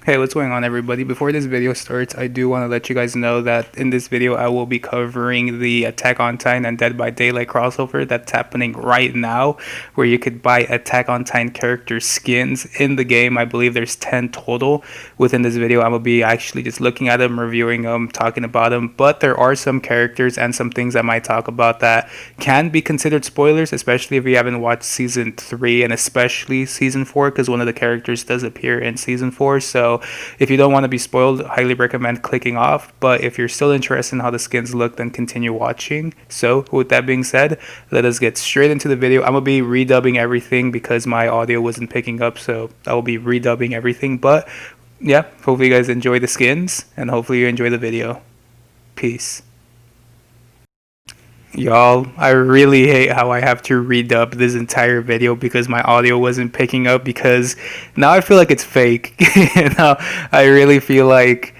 Hey, what's going on, everybody? Before this video starts, I do want to let you guys know that in this video, I will be covering the Attack on Titan and Dead by Daylight crossover that's happening right now, where you could buy Attack on Titan character skins in the game. I believe there's 10 total within this video. I'm going to be actually just looking at them, reviewing them, talking about them, but there are some characters and some things I might talk about that can be considered spoilers, especially if you haven't watched Season 3 and especially Season 4, because one of the characters does appear in Season 4, so if you don't want to be spoiled, highly recommend clicking off. But if you're still interested in how the skins look, then continue watching. So with that being said, let us get straight into the video. I'm going to be redubbing everything because my audio wasn't picking up, so I will be redubbing everything. But yeah, hopefully you guys enjoy the skins and hopefully you enjoy the video. Peace. Y'all, I really hate how I have to redub this entire video because my audio wasn't picking up, because now I feel like it's fake. Now I really feel like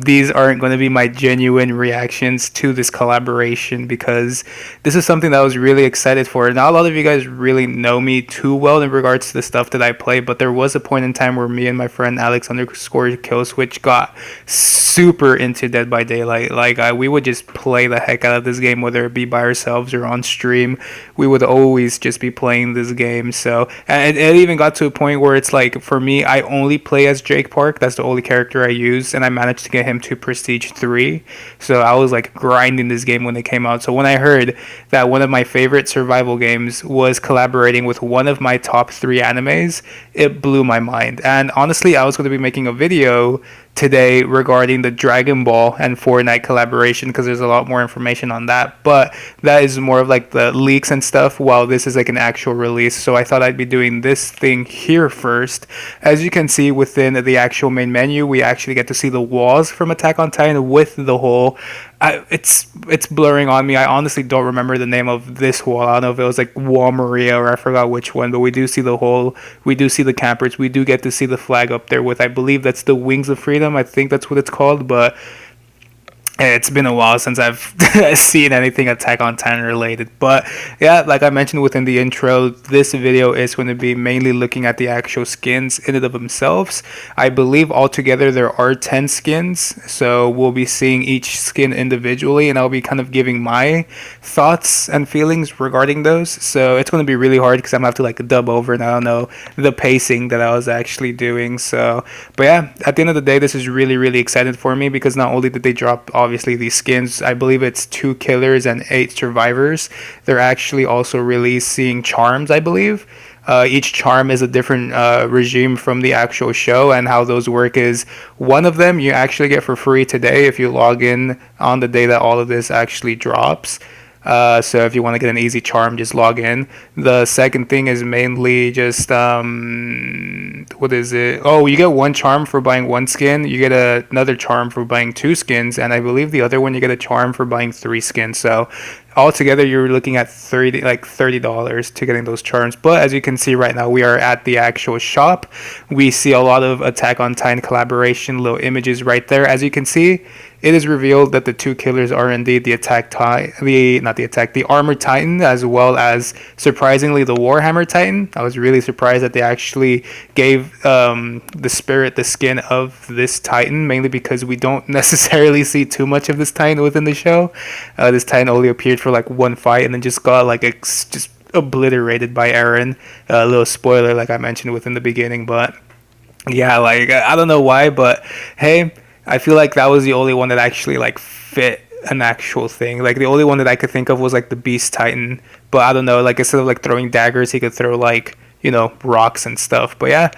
these aren't going to be my genuine reactions to this collaboration, because this is something that I was really excited for. Not a lot of you guys really know me too well in regards to the stuff that I play, but there was a point in time where me and my friend Alex underscore Killswitch got super into Dead by Daylight. Like we would just play the heck out of this game, whether it be by ourselves or on stream. We would always just be playing this game. So and it even got to a point where it's like, for me, I only play as Jake Park. That's the only character I use, and I managed to get him to Prestige 3. So I was like grinding this game when it came out. So when I heard that one of my favorite survival games was collaborating with one of my top 3 animes, it blew my mind. And honestly, I was going to be making a video today regarding the Dragon Ball and Fortnite collaboration, because there's a lot more information on that, but that is more of like the leaks and stuff, while this is like an actual release. So I thought I'd be doing this thing here first. As you can see within the actual main menu, we actually get to see the walls from Attack on Titan with the hole. It's blurring on me. I honestly don't remember the name of this wall. I don't know if it was like Wall Maria or I forgot which one, but we do see the hole. We do see the campers. We do get to see the flag up there with, I believe that's the Wings of Freedom. I think that's what it's called, but it's been a while since I've seen anything Attack on Titan related. But yeah, like I mentioned within the intro, this video is going to be mainly looking at the actual skins in and of themselves. I believe altogether there are 10 skins, so we'll be seeing each skin individually, and I'll be kind of giving my thoughts and feelings regarding those. So it's going to be really hard because I'm going to have to like dub over, and I don't know the pacing that I was actually doing. So, but yeah, at the end of the day, this is really, really excited for me, because not only did they drop obviously these skins, I believe it's 2 killers and 8 survivors. They're actually also releasing charms, I believe. Each charm is a different regime from the actual show, and how those work is, one of them you actually get for free today if you log in on the day that all of this actually drops. So if you want to get an easy charm, just log in. The second thing is mainly just what is it? Oh, you get 1 charm for buying 1 skin. You get another charm for buying 2 skins, and I believe the other one you get a charm for buying 3 skins. So altogether you're looking at $30 to getting those charms. But as you can see right now, we are at the actual shop. We see a lot of Attack on Titan collaboration little images right there. As you can see, it is revealed that the 2 killers are indeed the the Armored Titan, as well as, surprisingly, the Warhammer Titan. I was really surprised that they actually gave the spirit the skin of this Titan, mainly because we don't necessarily see too much of this Titan within the show. This Titan only appeared for like 1 fight and then just got like just obliterated by Eren. A little spoiler, like I mentioned within the beginning, but yeah, like I don't know why, but hey, I feel like that was the only one that actually like fit an actual thing. Like the only one that I could think of was like the Beast Titan, but I don't know, like instead of like throwing daggers, he could throw like, you know, rocks and stuff. But yeah,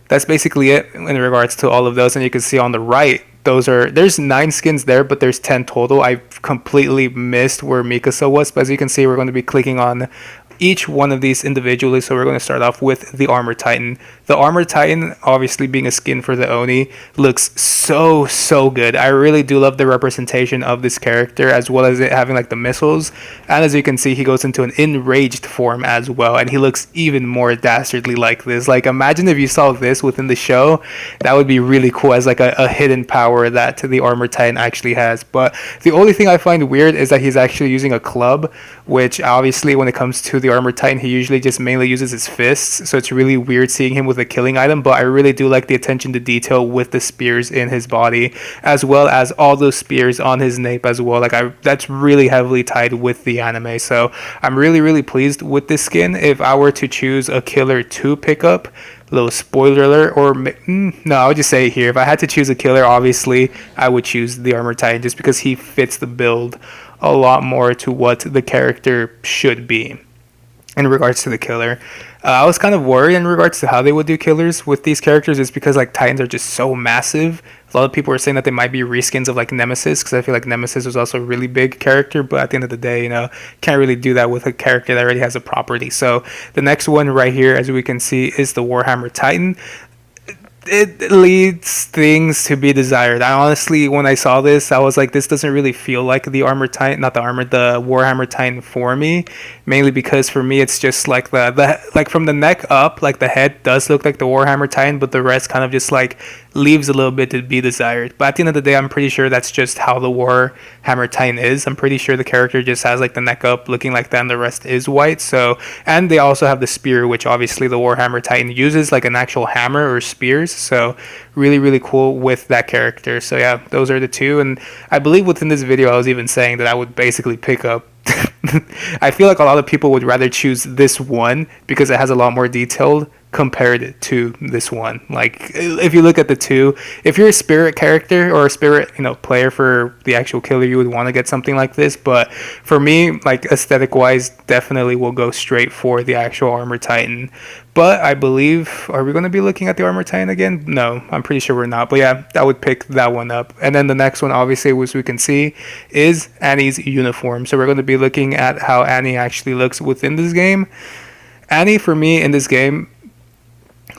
that's basically it in regards to all of those. And you can see on the right, there's 9 skins there, but there's 10 total. I completely missed where Mikasa was, but as you can see, we're going to be clicking on each one of these individually. So we're going to start off with the Armored Titan. The Armored Titan, obviously being a skin for the Oni, looks so good. I really do love the representation of this character, as well as it having like the missiles. And as you can see, he goes into an enraged form as well, and he looks even more dastardly like this. Like imagine if you saw this within the show. That would be really cool as like a hidden power that the Armored Titan actually has. But the only thing I find weird is that he's actually using a club, which obviously when it comes to the Armored Titan, he usually just mainly uses his fists. So it's really weird seeing him with with a killing item, but I really do like the attention to detail with the spears in his body, as well as all those spears on his nape as well. Like that's really heavily tied with the anime. So I'm really, really pleased with this skin. If I were to choose a killer to pick up, little spoiler alert, or no, I would just say here, if I had to choose a killer, obviously I would choose the Armor Titan, just because he fits the build a lot more to what the character should be in regards to the killer. I was kind of worried in regards to how they would do killers with these characters, is because like Titans are just so massive. A lot of people are saying that they might be reskins of like Nemesis, because I feel like Nemesis was also a really big character, but at the end of the day, you know, can't really do that with a character that already has a property. So the next one right here, as we can see, is the Warhammer Titan. It leads things to be desired. I honestly, when I saw this, I was like, this doesn't really feel like the Armor Titan, not the armor, the Warhammer Titan for me. Mainly because for me, it's just like the like from the neck up, like the head does look like the Warhammer Titan, but the rest kind of just like leaves a little bit to be desired. But at the end of the day, I'm pretty sure that's just how the Warhammer Titan is. I'm pretty sure the character just has like the neck up looking like that, and the rest is white. So, and they also have the spear, which obviously the Warhammer Titan uses like an actual hammer or spears. So really, really cool with that character. So yeah, those are the two. And I believe within this video, I was even saying that I would basically pick up I feel like a lot of people would rather choose this one because it has a lot more detailed compared to this one. Like, if you look at the two, if you're a spirit character or a spirit, you know, player for the actual killer, you would want to get something like this. But for me, like, aesthetic wise, definitely will go straight for the actual Armor Titan. But I believe, are we going to be looking at the Armor Titan again? No, I'm pretty sure we're not. But yeah, I would pick that one up. And then the next one, obviously, which we can see, is Annie's uniform. So we're going to be looking at how Annie actually looks within this game. Annie, for me, in this game,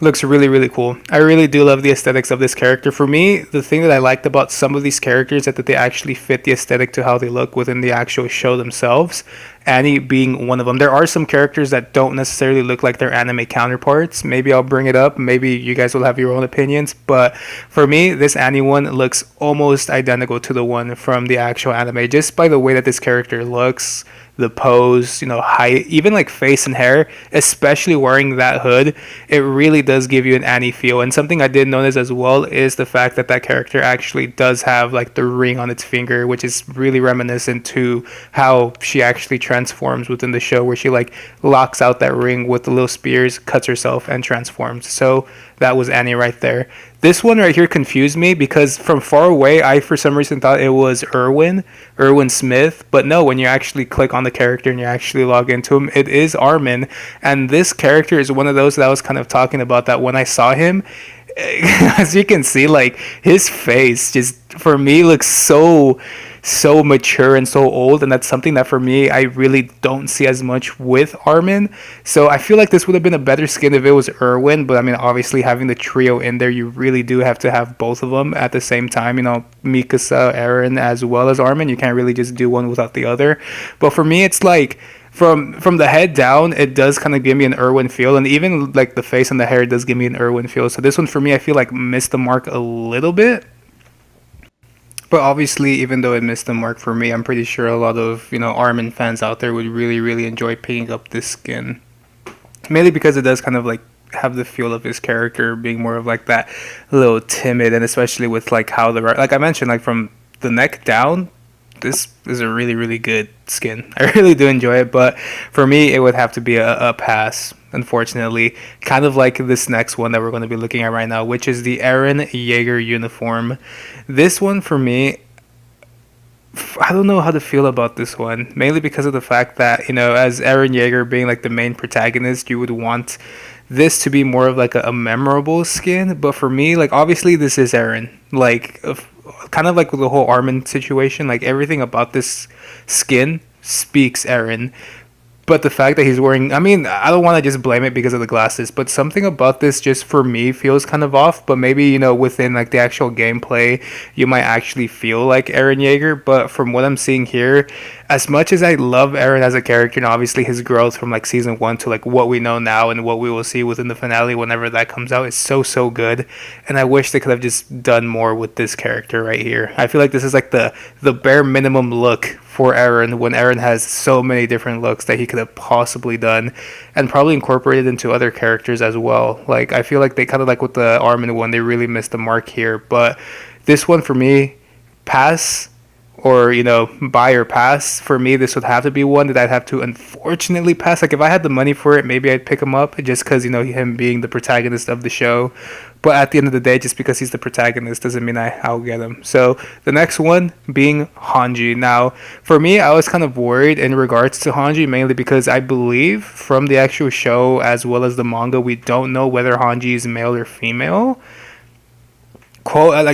looks really, really cool. I really do love the aesthetics of this character. For me, the thing that I liked about some of these characters is that they actually fit the aesthetic to how they look within the actual show themselves. Annie being one of them. There are some characters that don't necessarily look like their anime counterparts. Maybe I'll bring it up. Maybe you guys will have your own opinions. But for me, this Annie one looks almost identical to the one from the actual anime, just by the way that this character looks, the pose, you know, height, even like face and hair, especially wearing that hood. It really does give you an Annie feel. And something I did notice as well is the fact that that character actually does have like the ring on its finger, which is really reminiscent to how she actually transforms within the show, where she like locks out that ring with the little spears, cuts herself, and transforms. So that was Annie right there. This one right here confused me because from far away, I for some reason thought it was Erwin Smith. But no, when you actually click on the character and you actually log into him, it is Armin. And this character is one of those that I was kind of talking about, that when I saw him, as you can see, like his face just for me looks so mature and so old, and that's something that for me I really don't see as much with Armin. So I feel like this would have been a better skin if it was Erwin, but I mean, obviously having the trio in there, you really do have to have both of them at the same time, you know, Mikasa, Eren, as well as Armin. You can't really just do one without the other. But for me, it's like from the head down, it does kind of give me an Erwin feel, and even like the face and the hair does give me an Erwin feel. So this one for me, I feel like missed the mark a little bit. But obviously, even though it missed the mark for me, I'm pretty sure a lot of, you know, Armin fans out there would really, really enjoy picking up this skin. Mainly because it does kind of like have the feel of his character being more of like that little timid, and especially with like how like I mentioned, like from the neck down, this is a really, really good skin. I really do enjoy it, but for me, it would have to be a pass, unfortunately. Kind of like this next one that we're going to be looking at right now, which is the Eren Yeager uniform. This one, for me, I don't know how to feel about this one, mainly because of the fact that, you know, as Eren Yeager being like the main protagonist, you would want this to be more of like a memorable skin. But for me, like, obviously this is Eren, like kind of like with the whole Armin situation, like everything about this skin speaks Eren. But the fact that he's wearing, I mean, I don't want to just blame it because of the glasses, but something about this just for me feels kind of off. But maybe, you know, within like the actual gameplay, you might actually feel like Eren Yeager. But from what I'm seeing here, as much as I love Eren as a character, and obviously his growth from like season one to like what we know now and what we will see within the finale whenever that comes out is so good. And I wish they could have just done more with this character right here. I feel like this is like the bare minimum look for Eren when Eren has so many different looks that he could have possibly done and probably incorporated into other characters as well. Like I feel like they kind of like with the Armin one, they really missed the mark here. But this one for me, pass or buy or pass. For me, this would have to be one that I'd have to unfortunately pass. Like if I had the money for it, maybe I'd pick him up just because him being the protagonist of the show. But at the end of the day, just because he's the protagonist doesn't mean I'll get him. So the next one being Hanji. Now, for me, I was kind of worried in regards to Hanji, mainly because I believe from the actual show as well as the manga, we don't know whether Hanji is male or female.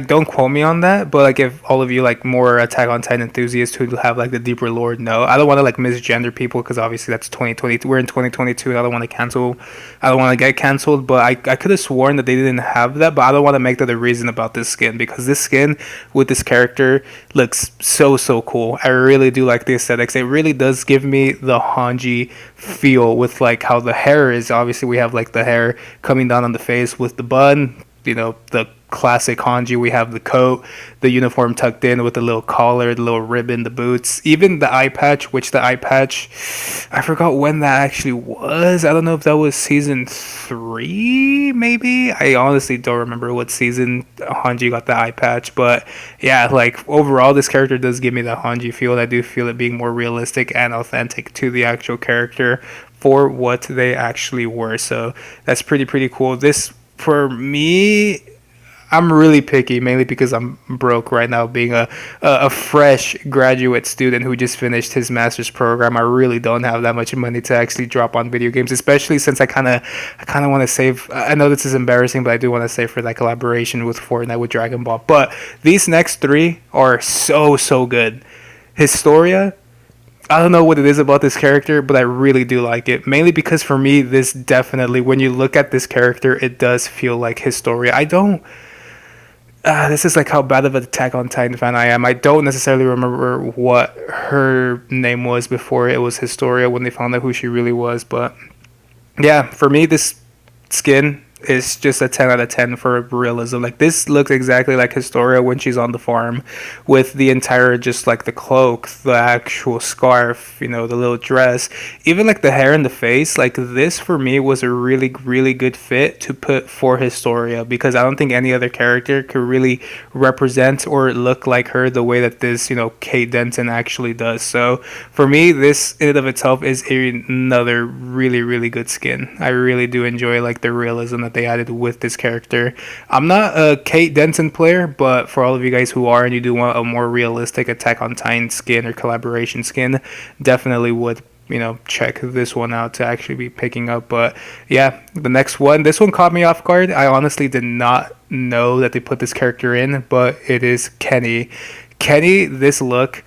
Don't quote me on that, but like if all of you like more Attack on Titan enthusiasts who have like the deeper lore know, I don't want to like misgender people because obviously that's 2020, we're in 2022 and I don't want to get canceled, but I could have sworn that they didn't have that, but I don't want to make that a reason about this skin because this skin with this character looks so cool. I really do like the aesthetics. It really does give me the Hanji feel with like how the hair is. Obviously we have like the hair coming down on the face with the bun, the classic Hanji. We have the coat, the uniform tucked in with the little collar, the little ribbon, the boots, even the eye patch, which the eye patch, I forgot when that actually was. I don't know if that was season 3, maybe. I honestly don't remember what season Hanji got the eye patch, but yeah, like overall, this character does give me the Hanji feel. I do feel it being more realistic and authentic to the actual character for what they actually were. So that's pretty cool. This, for me, I'm really picky, mainly because I'm broke right now, being a fresh graduate student who just finished his master's program. I really don't have that much money to actually drop on video games, especially since I kind of want to save. I know this is embarrassing, but I do want to save for that collaboration with Fortnite with Dragon Ball. But these next three are so good. Historia, I don't know what it is about this character, but I really do like it. Mainly because for me, this definitely, when you look at this character, it does feel like Historia. This is like how bad of an Attack on Titan fan I am. I don't necessarily remember what her name was before it was Historia when they found out who she really was. But yeah, for me, this skin is just a 10 out of 10 for realism. Like this looks exactly like Historia when she's on the farm with the entire, just like the cloak, the actual scarf, the little dress, even like the hair and the face. Like this for me was a really good fit to put for Historia because I don't think any other character could really represent or look like her the way that this, Kate Denton actually does. So for me, this in and of itself is another really good skin. I really do enjoy like the realism that they added with this character. I'm not a Kate Denton player, but for all of you guys who are and you do want a more realistic Attack on Titan skin or collaboration skin, definitely would check this one out to actually be picking up. But yeah, the next one, this one caught me off guard. I honestly did not know that they put this character in, but it is Kenny. This look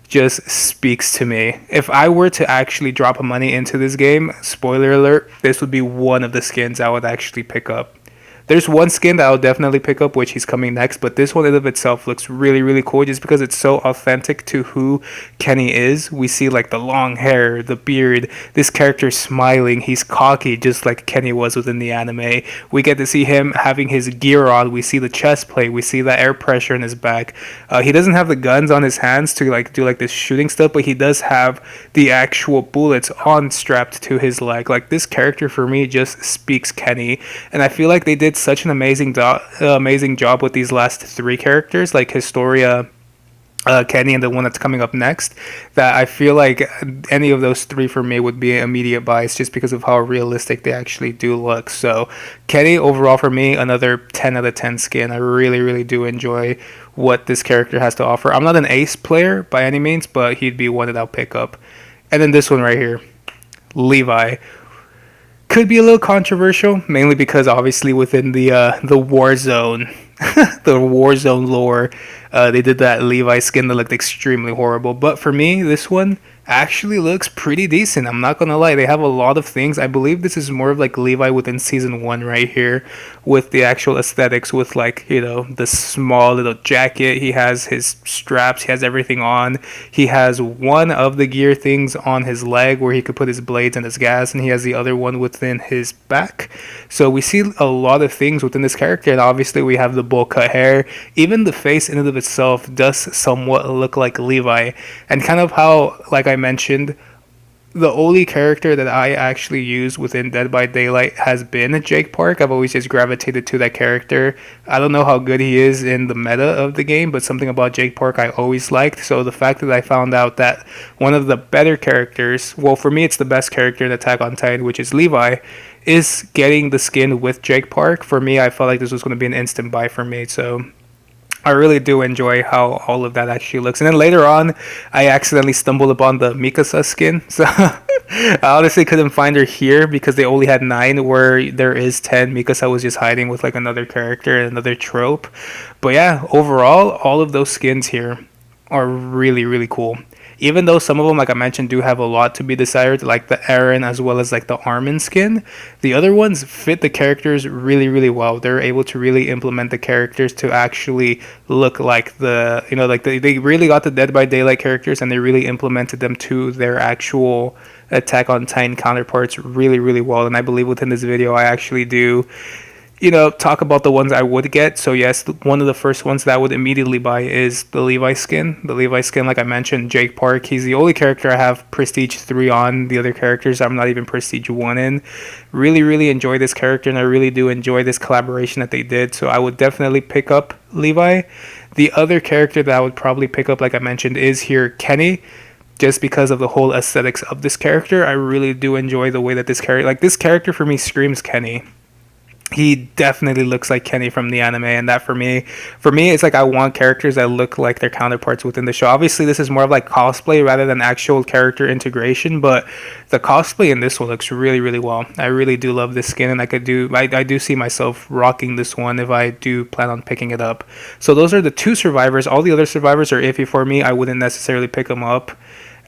just speaks to me. If I were to actually drop money into this game, spoiler alert, this would be one of the skins I would actually pick up. There's one skin that I'll definitely pick up, which he's coming next, but this one in of itself looks really cool just because it's so authentic to who Kenny is. We see like the long hair, the beard, this character smiling, he's cocky just like Kenny was within the anime. We get to see him having his gear on, we see the chest plate, we see the air pressure in his back. He doesn't have the guns on his hands to like do like this shooting stuff, but he does have the actual bullets on strapped to his leg. Like this character for me just speaks Kenny, and I feel like they did such an amazing job with these last three characters, like Historia, Kenny, and the one that's coming up next, that I feel like any of those three for me would be an immediate bias just because of how realistic they actually do look. So Kenny overall for me, another 10 out of 10 skin. I really do enjoy what this character has to offer. I'm not an ace player by any means, but he'd be one that I'll pick up. And then this one right here, Levi. Could be a little controversial, mainly because obviously within the Warzone, the Warzone lore, they did that Levi skin that looked extremely horrible. But for me, this one actually looks pretty decent. I'm not gonna lie. They have a lot of things. I believe this is more of like Levi within season one right here, with the actual aesthetics, with like, the small little jacket. He has his straps. He has everything on. He has one of the gear things on his leg where he could put his blades and his gas, and he has the other one within his back. So we see a lot of things within this character, and obviously we have the bowl cut hair. Even the face in and of itself does somewhat look like Levi, and kind of how, like I mentioned, the only character that I actually use within Dead by Daylight has been Jake Park. I've always just gravitated to that character. I don't know how good he is in the meta of the game, but something about Jake Park I always liked. So the fact that I found out that one of the better characters, well, for me, it's the best character in Attack on Titan, which is Levi, is getting the skin with Jake Park. For me, I felt like this was going to be an instant buy for me. So I really do enjoy how all of that actually looks. And then later on, I accidentally stumbled upon the Mikasa skin. So I honestly couldn't find her here because they only had 9, where there is 10. Mikasa was just hiding with like another character and another trope. But yeah, overall, all of those skins here are really, really cool. Even though some of them, like I mentioned, do have a lot to be desired, like the Eren as well as like the Armin skin, the other ones fit the characters really, really well. They're able to really implement the characters to actually look like they really got the Dead by Daylight characters and they really implemented them to their actual Attack on Titan counterparts really, really well. And I believe within this video, I actually do talk about the ones I would get. So yes, one of the first ones that I would immediately buy is the Levi skin. The Levi skin, like I mentioned, Jake Park, he's the only character I have Prestige 3 on. The other characters I'm not even Prestige 1 in. Really, really enjoy this character, and I really do enjoy this collaboration that they did. So I would definitely pick up Levi. The other character that I would probably pick up, like I mentioned, is here Kenny, just because of the whole aesthetics of this character. I really do enjoy the way that this character for me screams Kenny. He definitely looks like Kenny from the anime, and that for me, it's like I want characters that look like their counterparts within the show. Obviously, this is more of like cosplay rather than actual character integration, but the cosplay in this one looks really, really well. I really do love this skin, and I do see myself rocking this one if I do plan on picking it up. So those are the 2 survivors. All the other survivors are iffy for me. I wouldn't necessarily pick them up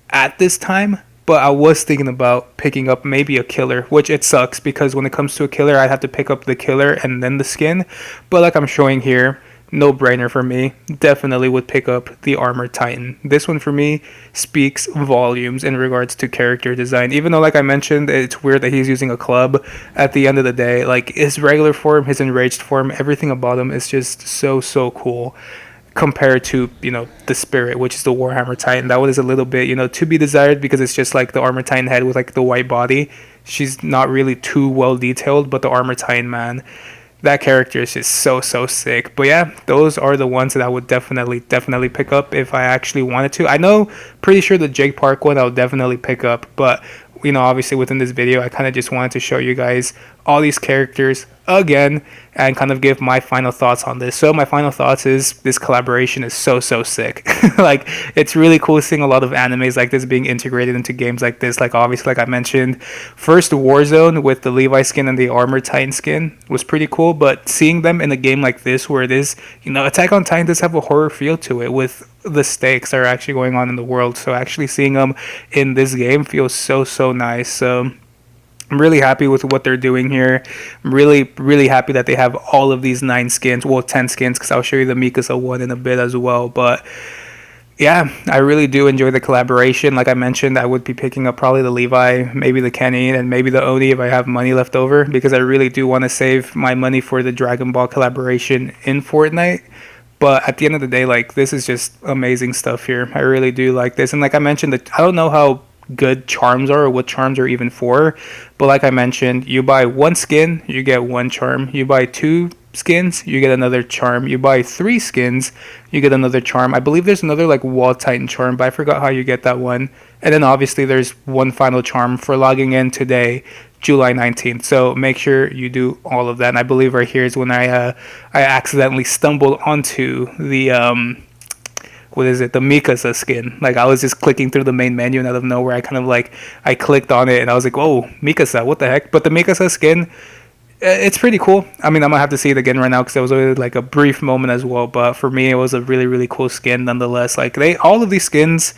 at this time. But I was thinking about picking up maybe a killer, which it sucks because when it comes to a killer, I'd have to pick up the killer and then the skin. But like I'm showing here, no brainer for me. Definitely would pick up the Armored Titan. This one for me speaks volumes in regards to character design. Even though, like I mentioned, it's weird that he's using a club. At the end of the day, like his regular form, his enraged form, everything about him is just so, so cool. Compared to the Spirit, which is the Warhammer Titan, that one is a little bit to be desired because it's just like the Armor Titan head with like the white body. She's not really too well detailed, but the Armor Titan, man, that character is just so, so sick. But yeah, those are the ones that I would definitely pick up if I actually wanted to. I know, pretty sure the Jake Park one I would definitely pick up, but obviously within this video I kind of just wanted to show you guys all these characters again and kind of give my final thoughts on this. So my final thoughts is this collaboration is so, so sick. Like, it's really cool seeing a lot of animes like this being integrated into games like this. Like, obviously, like I mentioned, first Warzone with the Levi skin and the Armored Titan skin was pretty cool, but seeing them in a game like this where it is, Attack on Titan does have a horror feel to it with the stakes that are actually going on in the world. So actually seeing them in this game feels so, so nice. So I'm really happy with what they're doing here. I'm really, really happy that they have all of these 9 skins. Well, 10 skins, because I'll show you the Mikasa one in a bit as well. But yeah, I really do enjoy the collaboration. Like I mentioned, I would be picking up probably the Levi, maybe the Kenny, and maybe the Oni if I have money left over, because I really do want to save my money for the Dragon Ball collaboration in Fortnite. But at the end of the day, like, this is just amazing stuff here. I really do like this. And like I mentioned, I don't know how good charms are or what charms are even for, but like I mentioned, you buy 1 skin, you get 1 charm. You buy 2 skins, you get another charm. You buy 3 skins, you get another charm. I believe there's another like Wall Titan charm, but I forgot how you get that one. And then obviously there's one final charm for logging in today, July 19th. So make sure you do all of that. And I believe right here is when I accidentally stumbled onto the the Mikasa skin. Like, I was just clicking through the main menu, and out of nowhere I kind of like I clicked on it and I was like, whoa, Mikasa, what the heck? But the Mikasa skin, it's pretty cool. I mean, I'm gonna have to see it again right now because it was only like a brief moment as well, but for me it was a really, really cool skin nonetheless. Like, all of these skins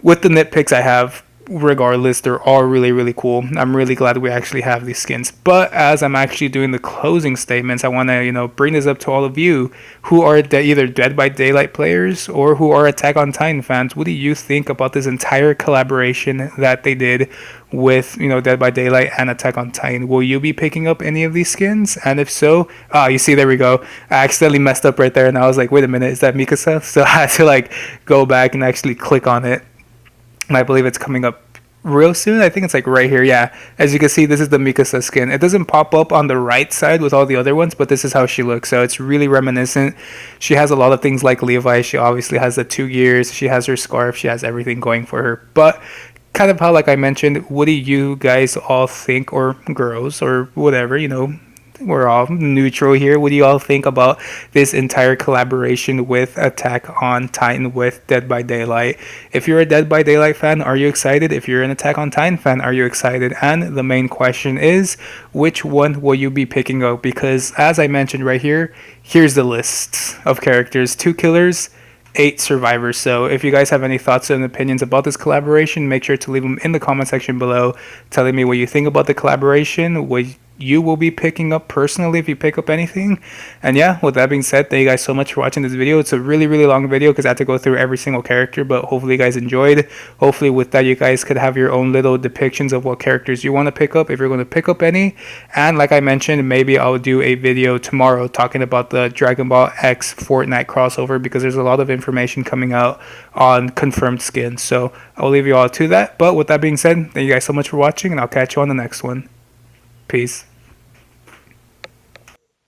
with the nitpicks I have, regardless, they're all really, really cool. I'm really glad we actually have these skins. But as I'm actually doing the closing statements, I want to, bring this up to all of you who are either Dead by Daylight players or who are Attack on Titan fans. What do you think about this entire collaboration that they did with, Dead by Daylight and Attack on Titan? Will you be picking up any of these skins? And if so, you see, there we go. I accidentally messed up right there, and I was like, wait a minute, is that Mikasa? So I had to go back and actually click on it. And I believe it's coming up real soon. I think it's right here. Yeah, as you can see, this is the Mikasa skin. It doesn't pop up on the right side with all the other ones, but this is how she looks. So it's really reminiscent. She has a lot of things like Levi. She obviously has the 2 gears. She has her scarf. She has everything going for her. But kind of how, like I mentioned, what do you guys all think, or girls, or whatever, we're all neutral here. What do you all think about this entire collaboration with Attack on Titan with Dead by Daylight? If you're a Dead by Daylight fan, are you excited? If you're an Attack on Titan fan, are you excited? And the main question is, which one will you be picking up? Because as I mentioned right here, here's the list of characters: 2 killers, 8 survivors. So if you guys have any thoughts and opinions about this collaboration, make sure to leave them in the comment section below, telling me what you think about the collaboration, what you will be picking up personally if you pick up anything. And yeah, with that being said, thank you guys so much for watching this video. It's a really, really long video because I had to go through every single character, but hopefully you guys enjoyed. Hopefully with that, you guys could have your own little depictions of what characters you want to pick up, if you're going to pick up any. And like I mentioned, maybe I'll do a video tomorrow talking about the Dragon Ball X Fortnite crossover, because there's a lot of information coming out on confirmed skins. So I'll leave you all to that. But with that being said, thank you guys so much for watching, and I'll catch you on the next one. Peace.